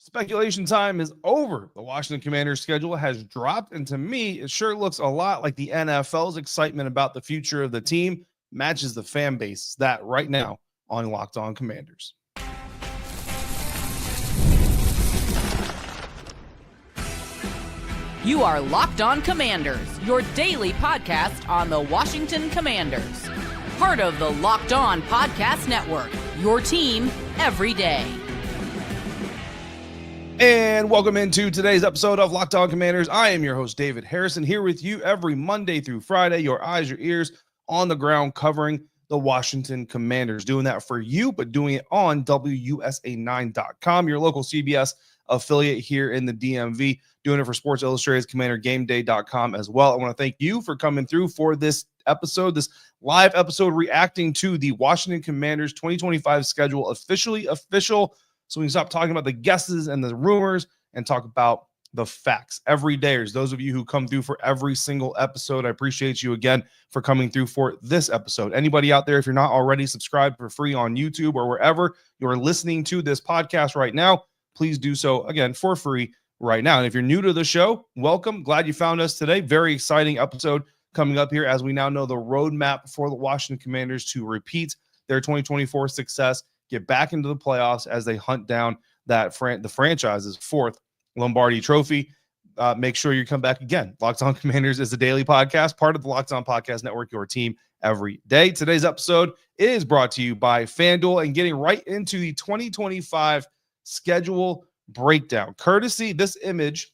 Speculation time is over. The Washington Commanders schedule has dropped, and to me, it sure looks a lot like the NFL's excitement about the future of the team matches the fan base. That right now on Locked On Commanders. You are Locked On Commanders, your daily podcast on the Washington Commanders. Part of the Locked On Podcast Network, your team every day. And welcome into today's episode of Locked On Commanders. I am your host, David Harrison, here with you every Monday through Friday, your eyes, your ears on the ground, covering the Washington Commanders. Doing that for you, but doing it on WUSA9.com, your local CBS affiliate here in the DMV. Doing it for Sports Illustrated's CommanderGameDay.com as well. I want to thank you for coming through for this episode, this live episode reacting to the Washington Commanders 2025 schedule, official. So we can stop talking about the guesses and the rumors and talk about the facts. Every day, there's those of you who come through for every single episode. I appreciate you again for coming through for this episode. Anybody out there, if you're not already subscribed for free on YouTube or wherever you're listening to this podcast right now, please do so again for free right now. And if you're new to the show, welcome. Glad you found us today. Very exciting episode coming up here as we now know the roadmap for the Washington Commanders to repeat their 2024 success, get back into the playoffs as they hunt down that the franchise's fourth Lombardi trophy. Make sure you come back again. Locked On Commanders is a daily podcast, part of the Locked On Podcast Network, your team every day. Today's episode is brought to you by FanDuel, and getting right into the 2025 schedule breakdown. Courtesy, this image,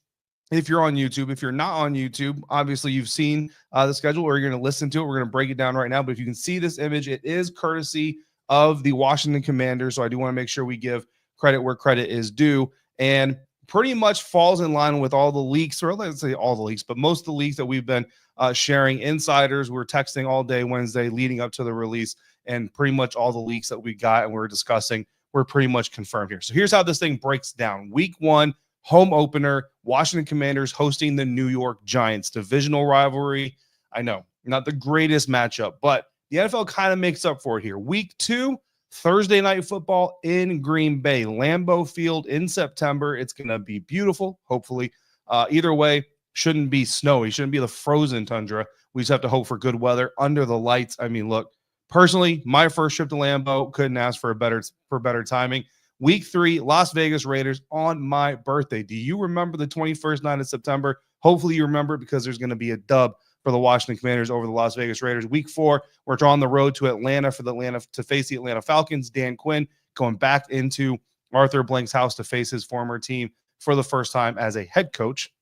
if you're on YouTube. If you're not on YouTube, obviously you've seen the schedule, or you're going to listen to it. We're going to break it down right now. But if you can see this image, it is courtesy of the Washington Commanders. So I do want to make sure we give credit where credit is due, and pretty much falls in line with all the leaks, or let's say all the leaks, but most of the leaks that we've been sharing. Insiders, we're texting all day Wednesday leading up to the release, and pretty much all the leaks that we got and we're discussing were pretty much confirmed here. So here's how this thing breaks down. Week 1, home opener, Washington Commanders hosting the New York Giants. Divisional rivalry. I know, not the greatest matchup, but the NFL kind of makes up for it here. Week 2, Thursday night football in Green Bay, Lambeau Field in September. It's going to be beautiful, hopefully. Either way, shouldn't be snowy, shouldn't be the frozen tundra. We just have to hope for good weather under the lights. I mean, look, personally, my first trip to Lambeau, couldn't ask for better timing. Week 3, Las Vegas Raiders on my birthday. Do you remember the 21st night of September? Hopefully you remember it, because there's going to be a dub for the Washington Commanders over the Las Vegas Raiders. Week 4, we're on the road to Atlanta to face the Atlanta Falcons. Dan Quinn going back into Arthur Blank's house to face his former team for the first time as a head coach.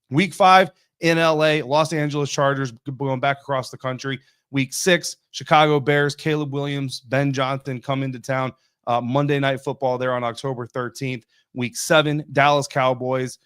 Week 5 in LA, Los Angeles Chargers going back across the country. Week 6, Chicago Bears, Caleb Williams, Ben Johnson come into town. Monday Night Football there on October 13th. Week 7, Dallas Cowboys.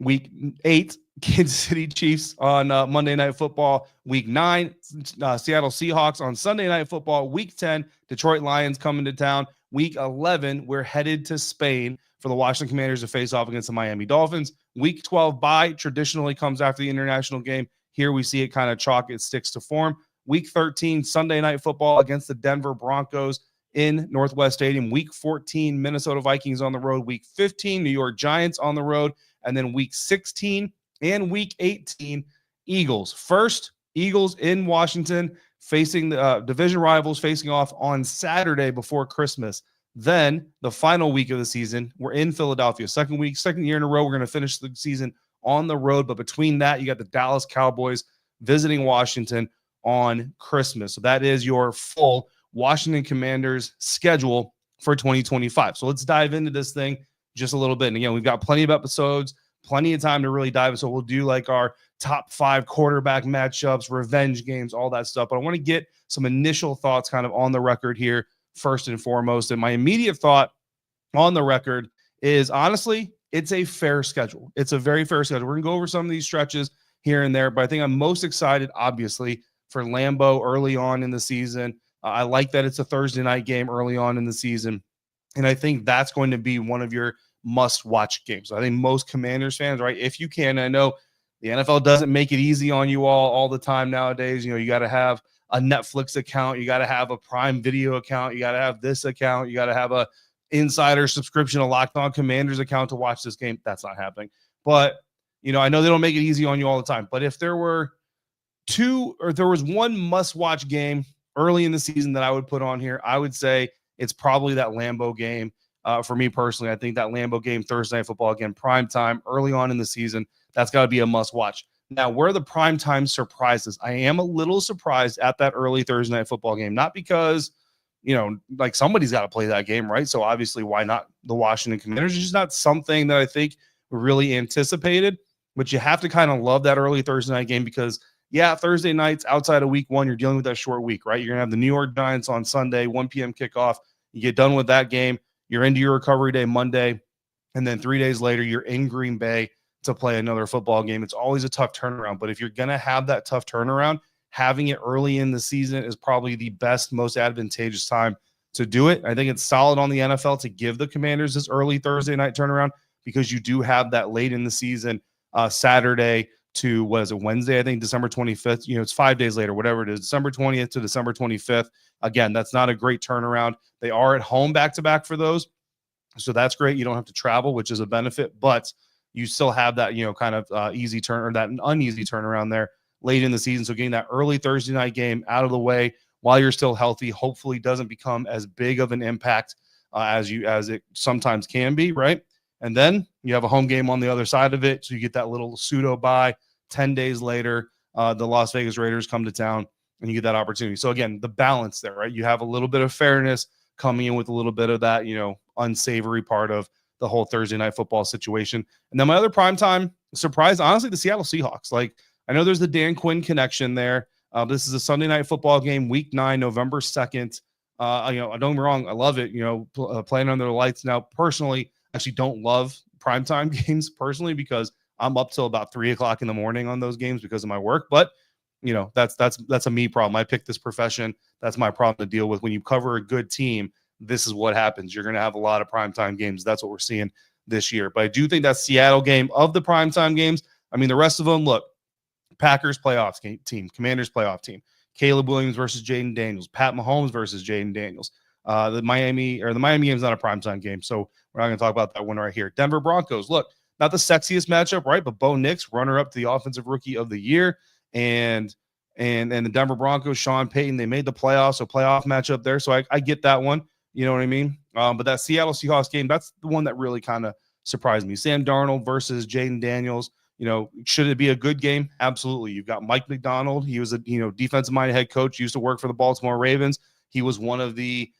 Week 8, Kansas City Chiefs on Monday Night Football. Week 9, Seattle Seahawks on Sunday Night Football. Week 10, Detroit Lions coming to town. Week 11, we're headed to Spain for the Washington Commanders to face off against the Miami Dolphins. Week 12 bye traditionally comes after the international game. Here we see it kind of chalk, it sticks to form. Week 13, Sunday Night Football against the Denver Broncos in Northwest Stadium. Week 14, Minnesota Vikings on the road. Week 15, New York Giants on the road. And then week 16 and week 18, Eagles. First, Eagles in Washington facing the division rivals, facing off on Saturday before Christmas. Then the final week of the season, we're in Philadelphia. Second year in a row, we're going to finish the season on the road. But between that, you got the Dallas Cowboys visiting Washington on Christmas. So that is your full Washington Commanders schedule for 2025. So let's dive into this thing just a little bit. And again, we've got plenty of episodes, plenty of time to really dive in. So we'll do like our top 5 quarterback matchups, revenge games, all that stuff. But I want to get some initial thoughts kind of on the record here first and foremost. And my immediate thought on the record is, honestly, it's a fair schedule. It's a very fair schedule. We're going to go over some of these stretches here and there, but I think I'm most excited, obviously, for Lambeau early on in the season. I like that it's a Thursday night game early on in the season. And I think that's going to be one of your must-watch games. I think most Commanders fans, right, if you can, I know the NFL doesn't make it easy on you all the time nowadays. You know, you got to have a Netflix account. You got to have a Prime Video account. You got to have this account. You got to have a insider subscription to Locked On Commanders account to watch this game. That's not happening. But, I know they don't make it easy on you all the time. But if there was one must-watch game early in the season that I would put on here, I would say it's probably that Lambeau game. For me personally, I think that Lambeau game, Thursday Night Football, again, prime time, early on in the season, that's got to be a must-watch. Now, where are the primetime surprises? I am a little surprised at that early Thursday Night Football game, not because, like somebody's got to play that game, right? So obviously, why not the Washington Commanders? It's just not something that I think we really anticipated, but you have to kind of love that early Thursday night game because, yeah, Thursday nights outside of week one, you're dealing with that short week, right? You're going to have the New York Giants on Sunday, 1 p.m. kickoff. You get done with that game. You're into your recovery day Monday, and then 3 days later, you're in Green Bay to play another football game. It's always a tough turnaround, but if you're going to have that tough turnaround, having it early in the season is probably the best, most advantageous time to do it. I think it's solid on the NFL to give the Commanders this early Thursday night turnaround because you do have that late in the season Saturday to, Wednesday, I think, December 25th. It's 5 days later, whatever it is, December 20th to December 25th. Again, that's not a great turnaround. They are at home back-to-back for those, so that's great. You don't have to travel, which is a benefit, but you still have that, kind of easy turn or that uneasy turnaround there late in the season. So getting that early Thursday night game out of the way while you're still healthy, hopefully doesn't become as big of an impact as it sometimes can be, right? And then you have a home game on the other side of it. So you get that little pseudo bye. 10 days later, the Las Vegas Raiders come to town and you get that opportunity. So again, the balance there, right? You have a little bit of fairness coming in with a little bit of that, unsavory part of the whole Thursday night football situation. And then my other primetime surprise, honestly, the Seattle Seahawks. Like, I know there's the Dan Quinn connection there. This is a Sunday night football game, week 9, November 2nd. Don't get me wrong, I love it, playing under the lights. Now, personally, I actually don't love primetime games personally because I'm up till about 3 o'clock in the morning on those games because of my work. But, that's a me problem. I picked this profession. That's my problem to deal with. When you cover a good team, this is what happens. You're going to have a lot of primetime games. That's what we're seeing this year. But I do think that Seattle game of the primetime games, I mean, the rest of them, look, Packers playoff team, Commanders playoff team, Caleb Williams versus Jayden Daniels, Pat Mahomes versus Jayden Daniels. The Miami game is not a primetime game, so we're not going to talk about that one right here. Denver Broncos, look, not the sexiest matchup, right? But Bo Nix, runner-up to the Offensive Rookie of the Year, and the Denver Broncos, Sean Payton, they made the playoffs, so playoff matchup there. So I get that one. You know what I mean? But that Seattle Seahawks game, that's the one that really kind of surprised me. Sam Darnold versus Jayden Daniels. Should it be a good game? Absolutely. You've got Mike McDonald. He was a defensive-minded head coach, used to work for the Baltimore Ravens. He was one of the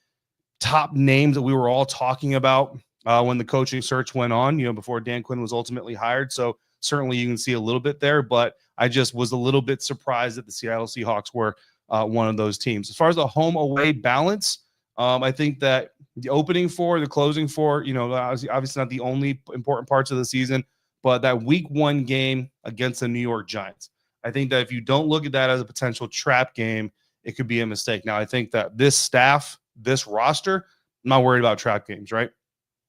top names that we were all talking about when the coaching search went on, before Dan Quinn was ultimately hired. So certainly you can see a little bit there, but I just was a little bit surprised that the Seattle Seahawks were one of those teams. As far as the home-away balance, I think that the opening four, the closing four, obviously not the only important parts of the season, but that week 1 game against the New York Giants. I think that if you don't look at that as a potential trap game, it could be a mistake. Now, I think that this staff, this roster, I'm not worried about trap games, right?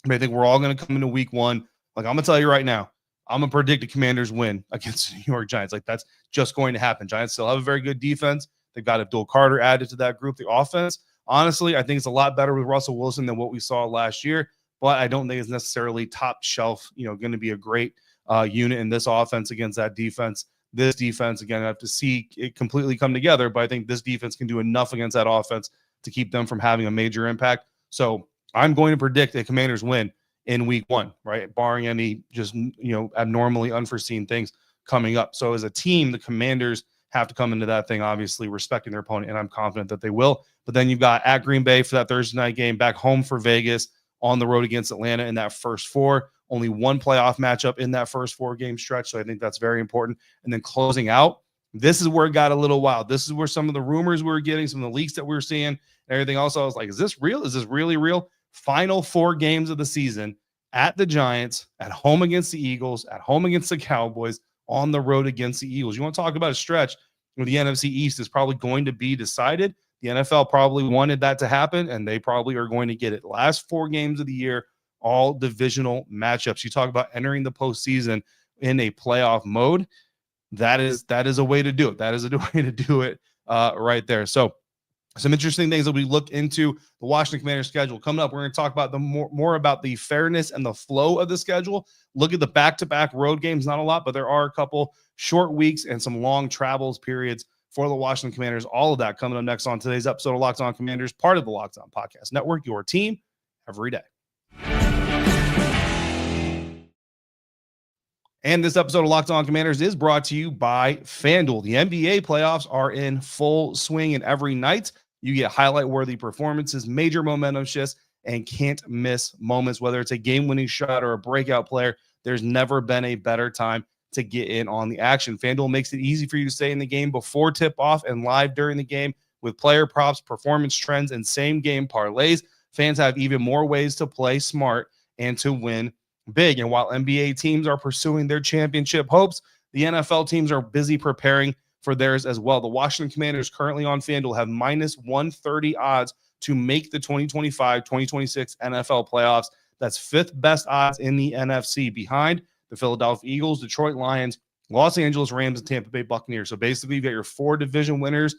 I think we're all going to come into week 1. Like, I'm going to tell you right now, I'm going to predict the Commanders win against the New York Giants. Like, that's just going to happen. Giants still have a very good defense. They've got Abdul Carter added to that group. The offense, honestly, I think it's a lot better with Russell Wilson than what we saw last year, but I don't think it's necessarily top shelf, going to be a great unit in this offense against that defense. This defense, again, I have to see it completely come together, but I think this defense can do enough against that offense to keep them from having a major impact. So I'm going to predict the Commanders win in week 1, right? Barring any just, abnormally unforeseen things coming up. So as a team, the Commanders have to come into that thing, obviously respecting their opponent, and I'm confident that they will. But then you've got at Green Bay for that Thursday night game, back home for Vegas, on the road against Atlanta in that first 4. Only one playoff matchup in that first 4-game stretch, so I think that's very important. And then closing out, this is where it got a little wild. This is where some of the rumors we were getting, some of the leaks that we were seeing, and everything else. I was like, is this real? Is this really real? Final 4 games of the season at the Giants, at home against the Eagles, at home against the Cowboys, on the road against the Eagles. You want to talk about a stretch where the NFC East is probably going to be decided. The NFL probably wanted that to happen, and they probably are going to get it. Last 4 games of the year, all divisional matchups. You talk about entering the postseason in a playoff mode. That is a way to do it. That is a way to do it right there. So Some interesting things that we look into the Washington Commanders schedule. Coming up, we're going to talk about the more about the fairness and the flow of the schedule. Look at the back-to-back road games, not a lot, but there are a couple short weeks and some long travels periods for the Washington Commanders. All of that coming up next on today's episode of Locked On Commanders, part of the Locked On Podcast Network, your team every day. And this episode of Locked On Commanders is brought to you by FanDuel. The NBA playoffs are in full swing, and every night you get highlight-worthy performances, major momentum shifts, and can't-miss moments. Whether it's a game-winning shot or a breakout player, there's never been a better time to get in on the action. FanDuel makes it easy for you to stay in the game before tip-off and live during the game with player props, performance trends, and same-game parlays. Fans have even more ways to play smart and to win big. And while NBA teams are pursuing their championship hopes, the NFL teams are busy preparing for theirs as well. The Washington Commanders currently on FanDuel have minus 130 odds to make the 2025-2026 NFL playoffs. That's fifth best odds in the NFC, behind the Philadelphia Eagles, Detroit Lions, Los Angeles Rams, and Tampa Bay Buccaneers. So basically, you get your four division winners,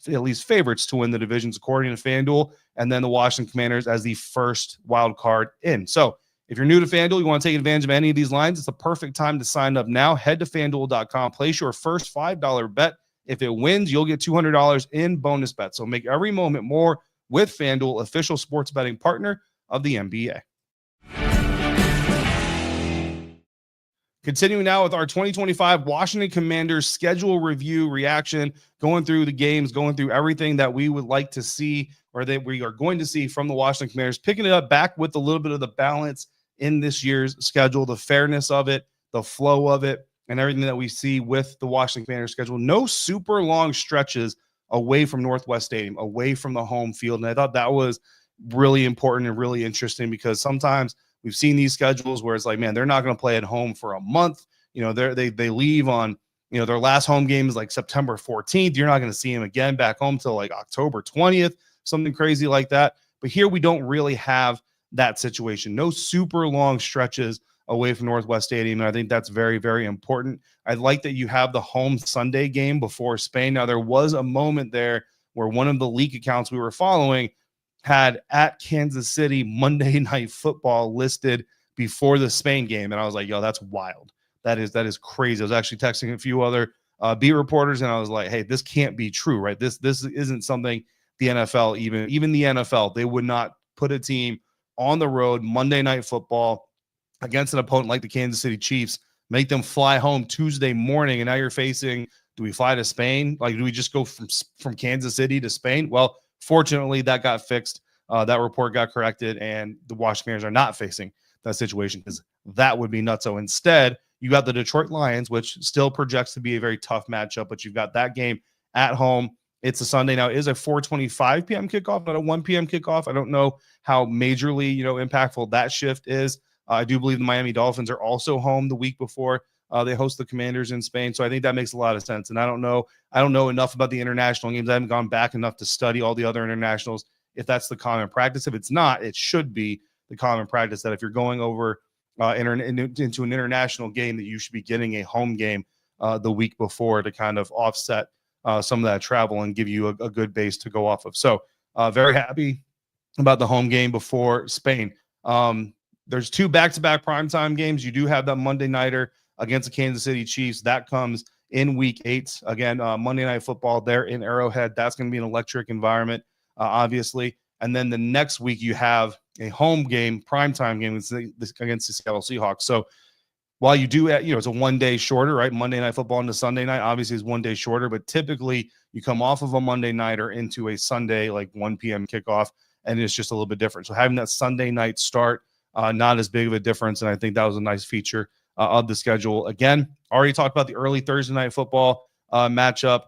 at least favorites to win the divisions according to FanDuel, and then the Washington Commanders as the first wild card in. So if you're new to FanDuel, you want to take advantage of any of these lines, it's the perfect time to sign up now. Head to FanDuel.com, place your first $5 bet. If it wins, you'll get $200 in bonus bets. So make every moment more with FanDuel, official sports betting partner of the NBA. Continuing now with our 2025 Washington Commanders schedule review reaction, going through the games, going through everything that we would like to see or that we are going to see from the Washington Commanders, picking it up back with a little bit of the balance in this year's schedule, the fairness of it, the flow of it, and everything that we see with the Washington Commanders schedule. No super long stretches away from Northwest Stadium, away from the home field. And I thought that was really important and really interesting because sometimes we've seen these schedules where it's like, man, they're not going to play at home for a month. You know, they leave on, you know, their last home game is like September 14th. You're not going to see them again back home till like October 20th, something crazy like that. But here we don't really have that situation. No super long stretches away from Northwest Stadium. And I think that's very, very important. I like that you have the home Sunday game before Spain. Now, there was a moment there where one of the leak accounts we were following had at Kansas City Monday Night Football listed before the Spain game. And I was like, yo, that's wild. That is crazy. I was actually texting a few other beat reporters, and I was like, hey, this can't be true, right? This isn't something the NFL, even the NFL, they would not put a team on the road Monday Night Football against an opponent like the Kansas City Chiefs, make them fly home Tuesday morning, and now you're facing, do we fly to Spain? Like, do we just go from Kansas City to Spain? Well, fortunately, that got fixed. That report got corrected, and the Washington Commanders are not facing that situation because that would be nuts. So instead, you got the Detroit Lions, which still projects to be a very tough matchup, but you've got that game at home. It's a Sunday now. It is a 4:25 p.m. kickoff, not a 1 p.m. kickoff. I don't know how majorly, impactful that shift is. I do believe the Miami Dolphins are also home the week before they host the Commanders in Spain. So I think that makes a lot of sense. And I don't know enough about the international games. I haven't gone back enough to study all the other internationals, if that's the common practice. If it's not, it should be the common practice that if you're going over into an international game, that you should be getting a home game the week before to kind of offset some of that travel and give you a good base to go off of. So very happy about the home game before Spain. There's two back-to-back primetime games. You do have that Monday nighter against the Kansas City Chiefs. That comes in week 8. Again, Monday Night Football there in Arrowhead. That's going to be an electric environment, obviously. And then the next week you have a home game, primetime game against the Seattle Seahawks. So while you do, it's a 1 day shorter, right? Monday Night Football into Sunday night obviously is 1 day shorter, but typically you come off of a Monday nighter into a Sunday, like 1 p.m. kickoff, and it's just a little bit different. So having that Sunday night start, not as big of a difference, and I think that was a nice feature of the schedule. Again, already talked about the early Thursday Night Football matchup.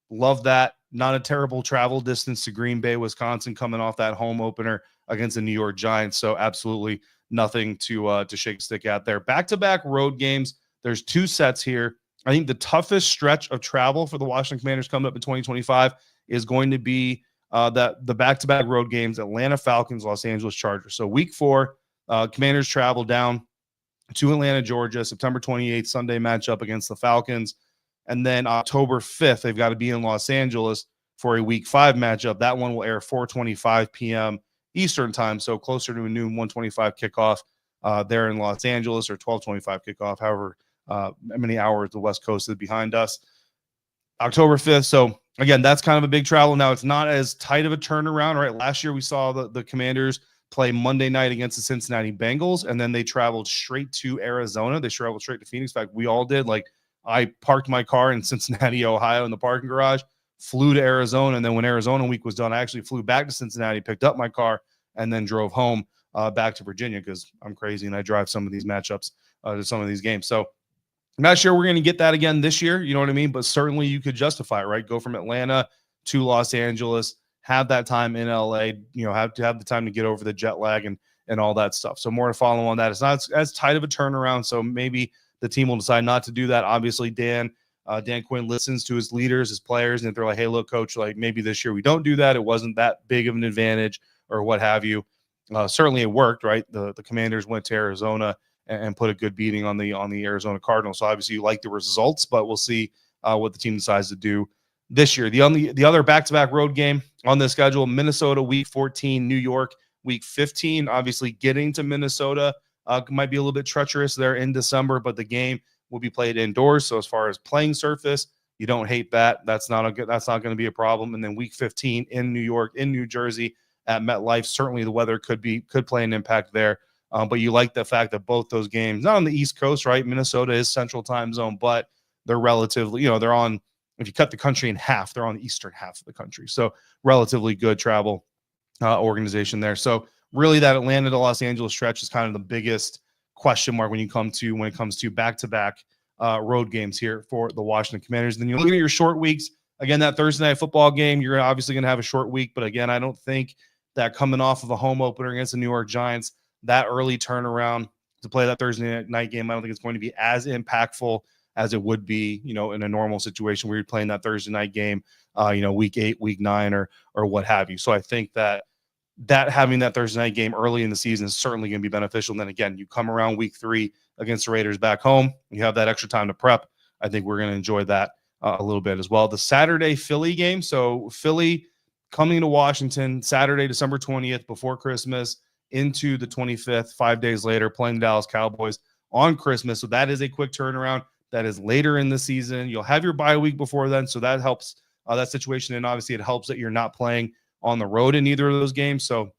Love that. Not a terrible travel distance to Green Bay, Wisconsin, coming off that home opener against the New York Giants. So absolutely nothing to shake a stick at there. Back-to-back road games. There's 2 sets here. I think the toughest stretch of travel for the Washington Commanders coming up in 2025 is going to be the back-to-back road games, Atlanta Falcons, Los Angeles Chargers. So week 4, Commanders travel down to Atlanta, Georgia, September 28th, Sunday matchup against the Falcons. And then October 5th, they've got to be in Los Angeles for a week 5 matchup. That one will air 4:25 p.m. Eastern time, so closer to a noon 1:25 kickoff there in Los Angeles, or 12:25 kickoff, however many hours the West Coast is behind us. October 5th. So again, that's kind of a big travel. Now, it's not as tight of a turnaround, right? Last year we saw the Commanders play Monday night against the Cincinnati Bengals, and then they traveled straight to Arizona. They traveled straight to Phoenix. In fact, we all did. Like, I parked my car in Cincinnati, Ohio in the parking garage, flew to Arizona, and then when Arizona week was done, I actually flew back to Cincinnati, picked up my car, and then drove home back to Virginia, because I'm crazy and I drive some of these matchups to some of these games. So I'm not sure we're going to get that again this year, you know what I mean? But certainly you could justify it, right? Go from Atlanta to Los Angeles, have that time in LA, have to have the time to get over the jet lag and all that stuff. So more to follow on that. It's not as tight of a turnaround, so maybe the team will decide not to do that. Obviously, Dan Quinn listens to his leaders, his players, and if they're like, hey, look, coach, like maybe this year we don't do that. It wasn't that big of an advantage or what have you. Certainly it worked, right? The Commanders went to Arizona and put a good beating on the Arizona Cardinals. So obviously you like the results, but we'll see what the team decides to do this year. The other back-to-back road game on the schedule, Minnesota week 14, New York week 15. Obviously getting to Minnesota might be a little bit treacherous there in December, but the game will be played indoors. So as far as playing surface, you don't hate that. That's not going to be a problem. And then week 15 in New York, in New Jersey at MetLife, certainly the weather could play an impact there. But you like the fact that both those games, not on the East Coast, right? Minnesota is Central Time Zone, but they're relatively, they're on, if you cut the country in half, they're on the eastern half of the country. So relatively good travel organization there. So really that Atlanta to Los Angeles stretch is kind of the biggest question mark when it comes to back-to-back road games here for the Washington Commanders. And then you're looking at your short weeks. Again, that Thursday night football game, you're obviously going to have a short week. But again, I don't think that coming off of a home opener against the New York Giants, that early turnaround to play that Thursday night game, I don't think it's going to be as impactful as it would be, in a normal situation where you're playing that Thursday night game, week 8, week 9, or what have you. So I think that having that Thursday night game early in the season is certainly going to be beneficial. And then again, you come around week 3 against the Raiders back home, you have that extra time to prep. I think we're going to enjoy that a little bit as well. The Saturday Philly game. So Philly coming to Washington Saturday, December 20th, before Christmas, into the 25th, 5 days later, playing the Dallas Cowboys on Christmas. So that is a quick turnaround. That is later in the season. You'll have your bye week before then, so that helps that situation. And obviously it helps that you're not playing on the road in either of those games. So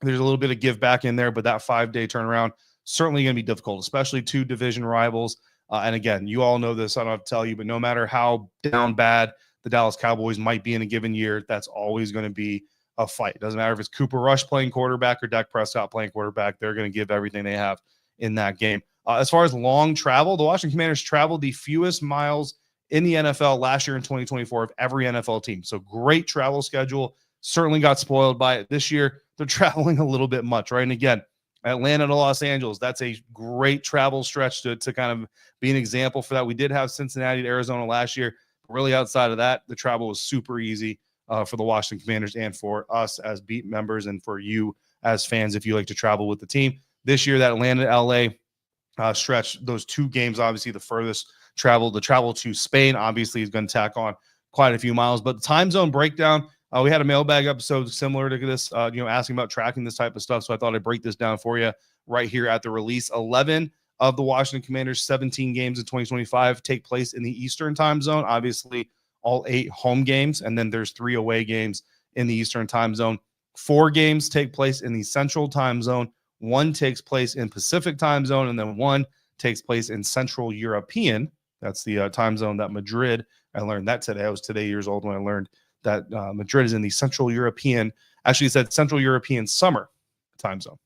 there's a little bit of give back in there, but that 5-day turnaround certainly going to be difficult, especially 2 division rivals. And again, you all know this, I don't have to tell you, but no matter how down bad the Dallas Cowboys might be in a given year, that's always going to be a fight. It doesn't matter if it's Cooper Rush playing quarterback or Dak Prescott playing quarterback. They're going to give everything they have in that game. As far as long travel, the Washington Commanders traveled the fewest miles in the NFL last year in 2024 of every NFL team. So great travel schedule. Certainly got spoiled by it this year. They're traveling a little bit much, right? And again, Atlanta to Los Angeles, that's a great travel stretch to kind of be an example for that. We did have Cincinnati to Arizona last year. Really outside of that, the travel was super easy for the Washington Commanders and for us as beat members and for you as fans if you like to travel with the team. This year, that Atlanta to LA stretch, those 2 games, obviously the furthest travel. The travel to Spain obviously is going to tack on quite a few miles. But the time zone breakdown, we had a mailbag episode similar to this, asking about tracking this type of stuff. So I thought I'd break this down for you right here at the release. 11 of the Washington Commanders' 17 games in 2025 take place in the Eastern time zone. Obviously, all 8 home games, and then there's 3 away games in the Eastern time zone. 4 games take place in the Central time zone. 1 takes place in Pacific time zone, and then 1 takes place in Central European. That's the time zone that Madrid, I learned that today. I was today years old when I learned that Madrid is in the Central European, actually it said Central European summer time zone.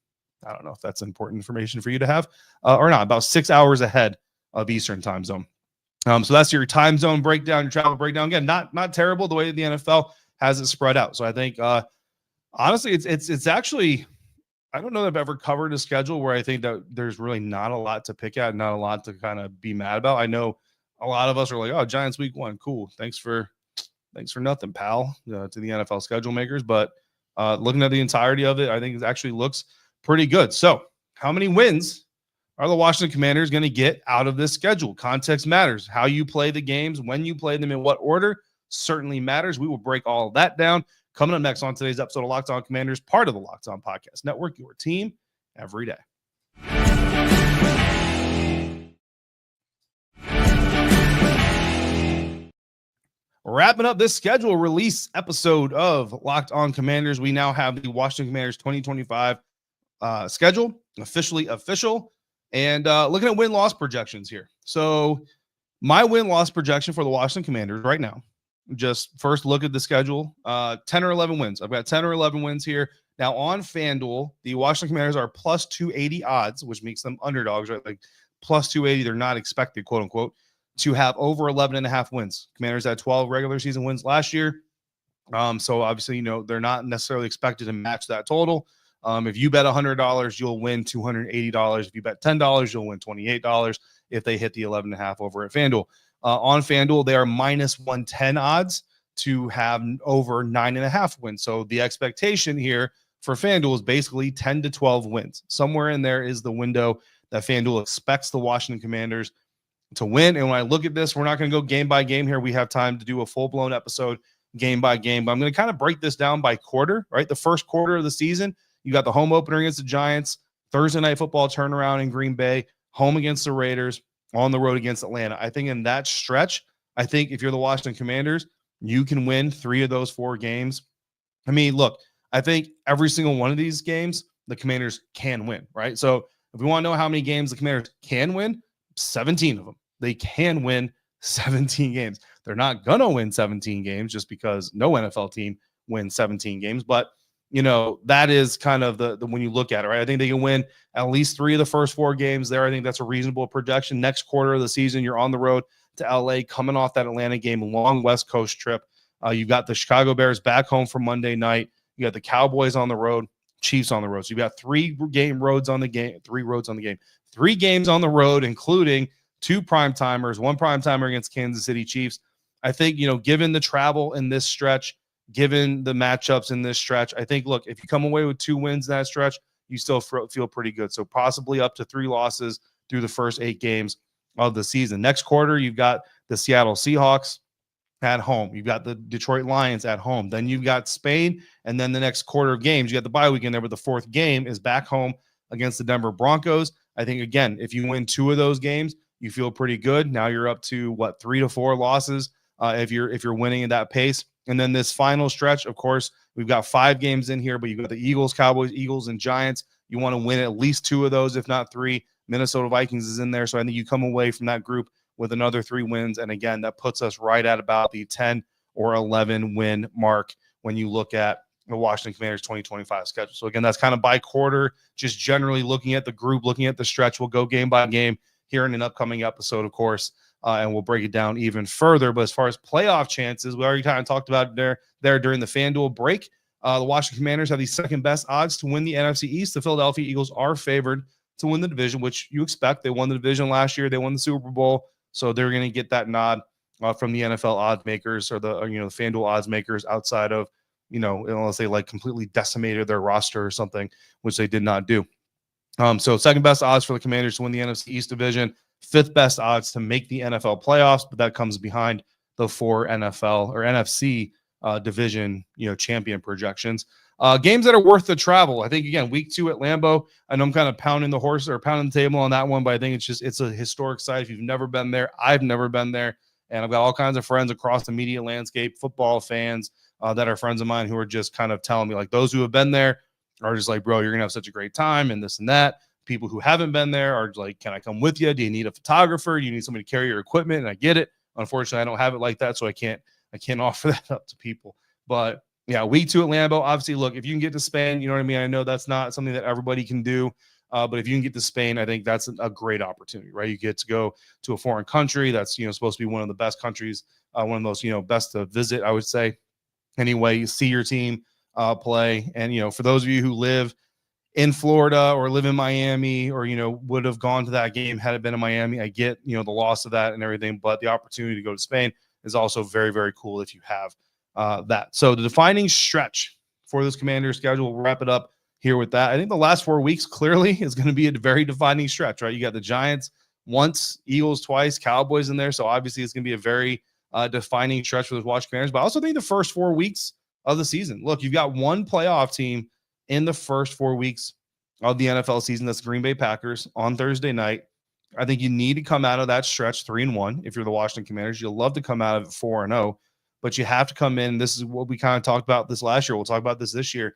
I don't know if that's important information for you to have or not. About 6 hours ahead of Eastern time zone. So that's your time zone breakdown, your travel breakdown. Again, not terrible the way the NFL has it spread out. So I think honestly, it's actually, I don't know that I've ever covered a schedule where I think that there's really not a lot to pick at, not a lot to kind of be mad about. I know a lot of us are like, oh, Giants week 1, cool. Thanks for nothing, pal, to the NFL schedule makers. But looking at the entirety of it, I think it actually looks pretty good. So how many wins are the Washington Commanders going to get out of this schedule? Context matters. How you play the games, when you play them, in what order, certainly matters. We will break all of that down. Coming up next on today's episode of Locked On Commanders, part of the Locked On Podcast Network, your team every day. Wrapping up this schedule release episode of Locked On Commanders, we now have the Washington Commanders 2025 schedule officially official, and looking at win-loss projections here. So my win-loss projection for the Washington Commanders right now, just first look at the schedule, 10 or 11 wins. I've got 10 or 11 wins here. Now on FanDuel, the Washington Commanders are plus 280 odds, which makes them underdogs, right? Like plus 280, they're not expected, quote unquote, to have over 11 and a half wins. Commanders had 12 regular season wins last year. So obviously, they're not necessarily expected to match that total. If you bet $100, you'll win $280. If you bet $10, you'll win $28 if they hit the 11 and a half over at FanDuel. On FanDuel, they are minus 110 odds to have over 9.5 wins. So the expectation here for FanDuel is basically 10 to 12 wins. Somewhere in there is the window that FanDuel expects the Washington Commanders to win. And when I look at this, we're not going to go game by game here. We have time to do a full-blown episode game by game, but I'm going to kind of break this down by quarter, right? The first quarter of the season, you got the home opener against the Giants, Thursday night football turnaround in Green Bay, home against the Raiders, on the road against Atlanta. I think in that stretch, I think if you're the Washington Commanders, you can win 3 of those 4 games. I mean, look, I think every single one of these games, the Commanders can win, right? So if we want to know how many games the Commanders can win, 17 of them. They can win 17 games. They're not going to win 17 games just because no NFL team wins 17 games. But, that is kind of the when you look at it, right? I think they can win at least 3 of the first 4 games there. I think that's a reasonable projection. Next quarter of the season, you're on the road to LA, coming off that Atlanta game, long West Coast trip. You've got the Chicago Bears back home for Monday night. You got the Cowboys on the road, Chiefs on the road. So you've got 3 games on the road, including 2 primetimers, 1 primetimer against Kansas City Chiefs. I think, given the travel in this stretch, given the matchups in this stretch, I think, look, if you come away with 2 wins in that stretch, you still feel pretty good. So possibly up to 3 losses through the first 8 games of the season. Next quarter, you've got the Seattle Seahawks at home. You've got the Detroit Lions at home. Then you've got Spain. And then the next quarter of games, you got the bye weekend there, but the 4th game is back home against the Denver Broncos. I think, again, if you win 2 of those games, you feel pretty good. Now you're up to 3 to 4 losses if you're winning at that pace. And then this final stretch, of course, we've got 5 games in here, but you've got the Eagles, Cowboys, Eagles, and Giants. You want to win at least 2 of those, if not 3. Minnesota Vikings is in there. So I think you come away from that group with another 3 wins. And again, that puts us right at about the 10 or 11 win mark when you look at the Washington Commanders 2025 schedule. So again, that's kind of by quarter, just generally looking at the group, looking at the stretch. We'll go game by game here in an upcoming episode, of course, and we'll break it down even further. But as far as playoff chances, we already kind of talked about there during the FanDuel break. The Washington Commanders have the second best odds to win the NFC East. The Philadelphia Eagles are favored to win the division, which you expect. They won the division last year. They won the Super Bowl, so they're going to get that nod from the NFL odds makers or the FanDuel odds makers outside of unless they completely decimated their roster or something, which they did not do. So second best odds for the Commanders to win the NFC East division, 5th best odds to make the NFL playoffs, but that comes behind the 4 NFL or NFC division, champion projections. Games that are worth the travel. I think, again, week 2 at Lambeau, I know I'm kind of pounding the table on that one, but I think it's a historic site. If you've never been there, I've never been there. And I've got all kinds of friends across the media landscape, football fans that are friends of mine who are just kind of telling me, those who have been there are just like, bro, you're going to have such a great time and this and that. People who haven't been there are like, can I come with you? Do you need a photographer? Do you need somebody to carry your equipment? And I get it. Unfortunately, I don't have it like that, so I can't offer that up to people. But yeah, week 2 at Lambeau, obviously, look, if you can get to Spain, you know what I mean? I know that's not something that everybody can do, but if you can get to Spain, I think that's a great opportunity, right? You get to go to a foreign country that's, supposed to be one of the best countries, one of the most, best to visit, I would say. Anyway, you see your team play. And, for those of you who live in Florida or live in Miami or, would have gone to that game had it been in Miami, I get, the loss of that and everything, but the opportunity to go to Spain is also very, very cool if you have that. So the defining stretch for this Commander schedule, we'll wrap it up here with that. I think the last 4 weeks clearly is going to be a very defining stretch, right? You got the Giants once, Eagles twice, Cowboys in there. So obviously it's going to be a very defining stretch for the Washington Commanders. But I also think the first 4 weeks of the season. Look, you've got one playoff team in the first 4 weeks of the NFL season. That's the Green Bay Packers on Thursday night. I think you need to come out of that stretch 3-1. If you're the Washington Commanders, you'll love to come out of it 4-0, but you have to come in. This is what we kind of talked about this last year. We'll talk about this year.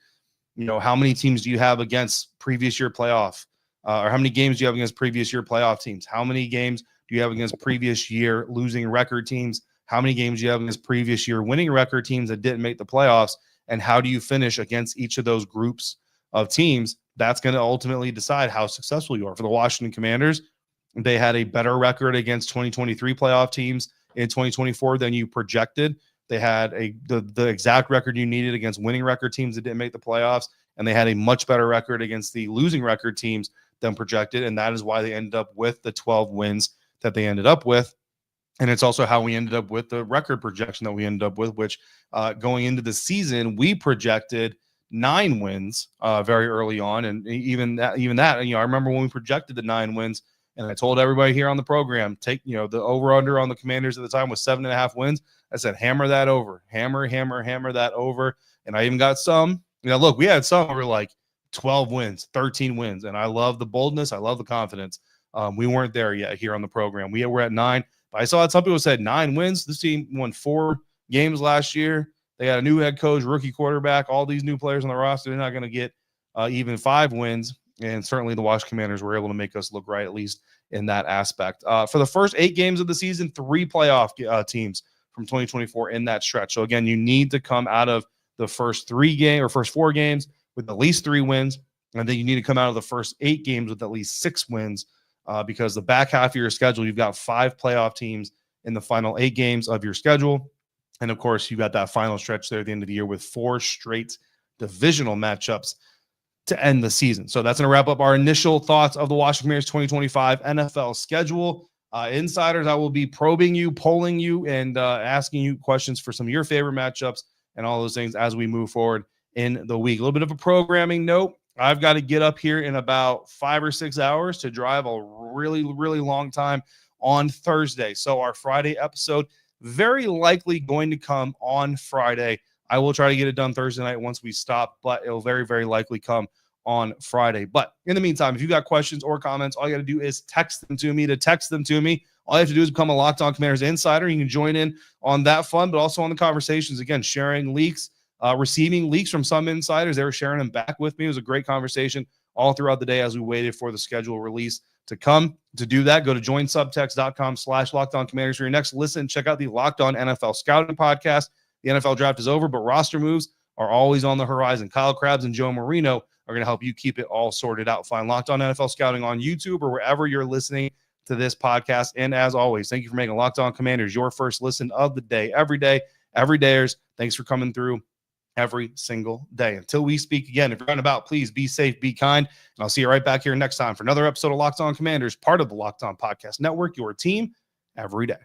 You know, how many teams do you have against previous year playoff, or how many games do you have against previous year playoff teams? How many games do you have against previous year losing record teams? How many games do you have against previous year winning record teams that didn't make the playoffs? And how do you finish against each of those groups of teams? That's going to ultimately decide how successful you are. For the Washington Commanders, they had a better record against 2023 playoff teams in 2024 than you projected. They had the exact record you needed against winning record teams that didn't make the playoffs, and they had a much better record against the losing record teams than projected, and that is why they ended up with the 12 wins that they ended up with. And it's also how we ended up with the record projection that we ended up with, which going into the season, we projected 9 wins very early on. And even that, I remember when we projected the 9 wins, and I told everybody here on the program, take, the over-under on the Commanders at the time was 7.5 wins. I said, hammer that over, hammer that over. And I even got some, look, we had some over like 12 wins, 13 wins. And I love the boldness. I love the confidence. We weren't there yet here on the program. We were at 9. But I saw that some people said 9 wins. This team won 4 games last year. They had a new head coach, rookie quarterback, all these new players on the roster. They're not going to get even 5 wins. And certainly the Washington Commanders were able to make us look right, at least in that aspect. For the first 8 games of the season, 3 playoff teams from 2024 in that stretch. So, again, you need to come out of the first 4 games with at least 3 wins. And then you need to come out of the first 8 games with at least 6 wins because the back half of your schedule, you've got 5 playoff teams in the final 8 games of your schedule. And, of course, you've got that final stretch there at the end of the year with 4 straight divisional matchups to end the season. So that's going to wrap up our initial thoughts of the Washington Commanders 2025 NFL schedule. Insiders, I will be probing you, polling you, and asking you questions for some of your favorite matchups and all those things as we move forward in the week. A little bit of a programming note. I've got to get up here in about 5 or 6 hours to drive a really, really long time on Thursday. So our Friday episode very likely going to come on Friday. I will try to get it done Thursday night once we stop, but it'll very, very likely come on Friday. But in the meantime, if you got questions or comments, all you got to do is text them to me. To text them to me, all you have to do is become a Locked On Commanders insider. You can join in on that fun, but also on the conversations. Again, sharing leaks, receiving leaks from some insiders. They were sharing them back with me. It was a great conversation all throughout the day as we waited for the schedule release to come. To do that, go to joinsubtext.com/LockedOnCommanders for your next listen. Check out the Locked On NFL Scouting podcast. The NFL draft is over, but roster moves are always on the horizon. Kyle Krabs and Joe Marino are going to help you keep it all sorted out. Find Locked On NFL Scouting on YouTube or wherever you're listening to this podcast. And as always, thank you for making Locked On Commanders your first listen of the day, every dayers. Thanks for coming through every single day. Until we speak again, if you're out and about, please be safe, be kind, and I'll see you right back here next time for another episode of Locked On Commanders, part of the Locked On Podcast Network, your team every day.